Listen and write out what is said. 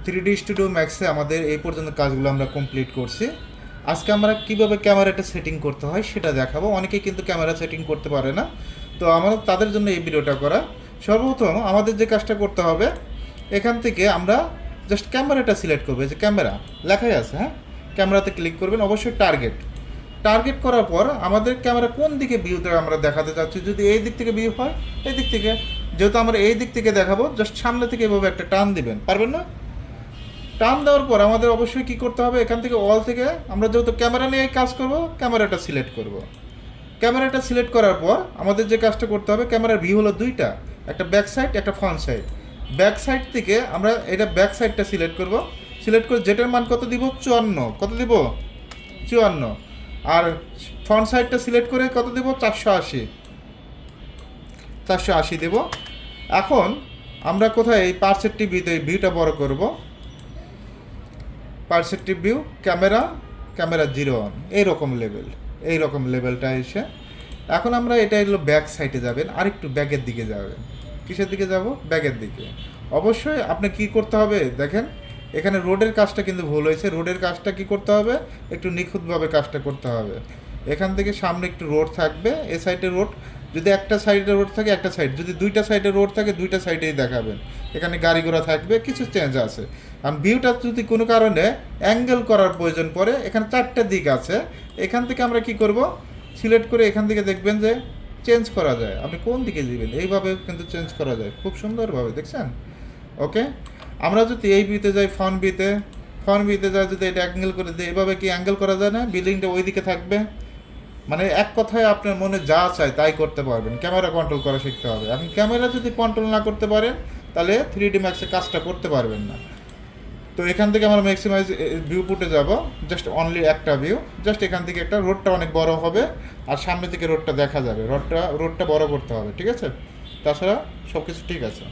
3D studio ম্যাক্সে আমাদের এই পর্যন্ত কাজগুলো আমরা কমপ্লিট করছি। আজকে আমরা কিভাবে ক্যামেরাটা সেটিং করতে হয় সেটা দেখাবো। অনেকেই কিন্তু ক্যামেরা সেটিং করতে পারে না, তো আমাদের তাদের জন্য এই ভিডিওটা করা। সর্বপ্রথম আমাদের যে কাজটা করতে হবে, এখান থেকে আমরা জাস্ট ক্যামেরাটা সিলেক্ট করবো। যে ক্যামেরা লেখাই আছে, হ্যাঁ, ক্যামেরাতে ক্লিক করবেন, অবশ্যই টার্গেট করার পর আমাদের ক্যামেরা কোন দিকে ভিউতে আমরা দেখাতে চাচ্ছি। যদি এই দিক থেকে ভিউ হয়, এই দিক থেকে, যেহেতু আমরা এই দিক থেকে দেখাবো, জাস্ট সামনে থেকে এভাবে একটা টান দিবেন, পারবেন না? টান দেওয়ার পর আমাদের অবশ্যই কী করতে হবে, এখান থেকে অল থেকে আমরা যেহেতু ক্যামেরা নিয়ে কাজ করব, ক্যামেরাটা সিলেক্ট করব। ক্যামেরাটা সিলেক্ট করার পর আমাদের যে কাজটা করতে হবে, ক্যামেরার ভিউ হলো দুইটা, একটা ব্যাক সাইড, একটা ফ্রন্ট সাইড। ব্যাক সাইড থেকে আমরা এটা ব্যাক সাইডটা সিলেক্ট করব। সিলেক্ট করে যেটার মান কত দিব, 54, কত দিব, 54। আর ফ্রন্ট সাইডটা সিলেক্ট করে কত দেব, 480 দেব। এখন আমরা কোথায় এই পার্সপেক্টিভ ভিউটা বড় করব। পার্সপেক্টিভ ভিউ, ক্যামেরা 01, এইরকম লেভেলটা এসে এখন আমরা এটা এলো ব্যাক সাইডে যাবেন, আরেকটু ব্যাকের দিকে যাবেন। কিসের দিকে যাব, ব্যাকের দিকে। অবশ্যই আপনি কি করতে হবে দেখেন, এখানে রোডের কাজটা কিন্তু ভুল হয়েছে। রোডের কাজটা কি করতে হবে, একটু নিখুঁতভাবে কাজটা করতে হবে। এখান থেকে সামনে একটু রোড থাকবে, এ সাইডে রোড, যদি একটা সাইডে রোড থাকে একটা সাইড, যদি দুইটা সাইডে রোড থাকে দুইটা সাইডেই দেখাবেন। এখানে গাড়ি ঘোড়া থাকবে, কিছু চেঞ্জ আছে। আর ভিউটা যদি কোনো কারণে অ্যাঙ্গেল করার প্রয়োজন পড়ে, এখানে 4টা দিক আছে। এখান থেকে আমরা কি করব, সিলেক্ট করে এখান থেকে দেখবেন যে চেঞ্জ করা যায়। আপনি কোন দিকে দিবেন, এইভাবে কিন্তু চেঞ্জ করা যায় খুব সুন্দরভাবে, দেখছেন? ওকে, আমরা যদি এই ভিউতে যাই, ফ্রন্ট ভিউতে যাই, যদি এটা অ্যাঙ্গেল করে দিই, এভাবে কি অ্যাঙ্গেল করা যায় না? বিল্ডিংটা ওই দিকে থাকবে। মানে এক কথায় আপনার মনে যা চায় তাই করতে পারবেন। ক্যামেরা কন্ট্রোল করা শিখতে হবে। আপনি ক্যামেরা যদি কন্ট্রোল না করতে পারেন, তাহলে 3D ম্যাক্সে কাজটা করতে পারবেন না। তো এখান থেকে আমরা ম্যাক্সিমাইজ ভিউ পুটে যাব, জাস্ট অনলি একটা ভিউ। জাস্ট এখান থেকে একটা রোডটা অনেক বড় হবে, আর সামনে থেকে রোডটা দেখা যাবে। রোডটা বড় করতে হবে, ঠিক আছে? তাছাড়া সব কিছু ঠিক আছে।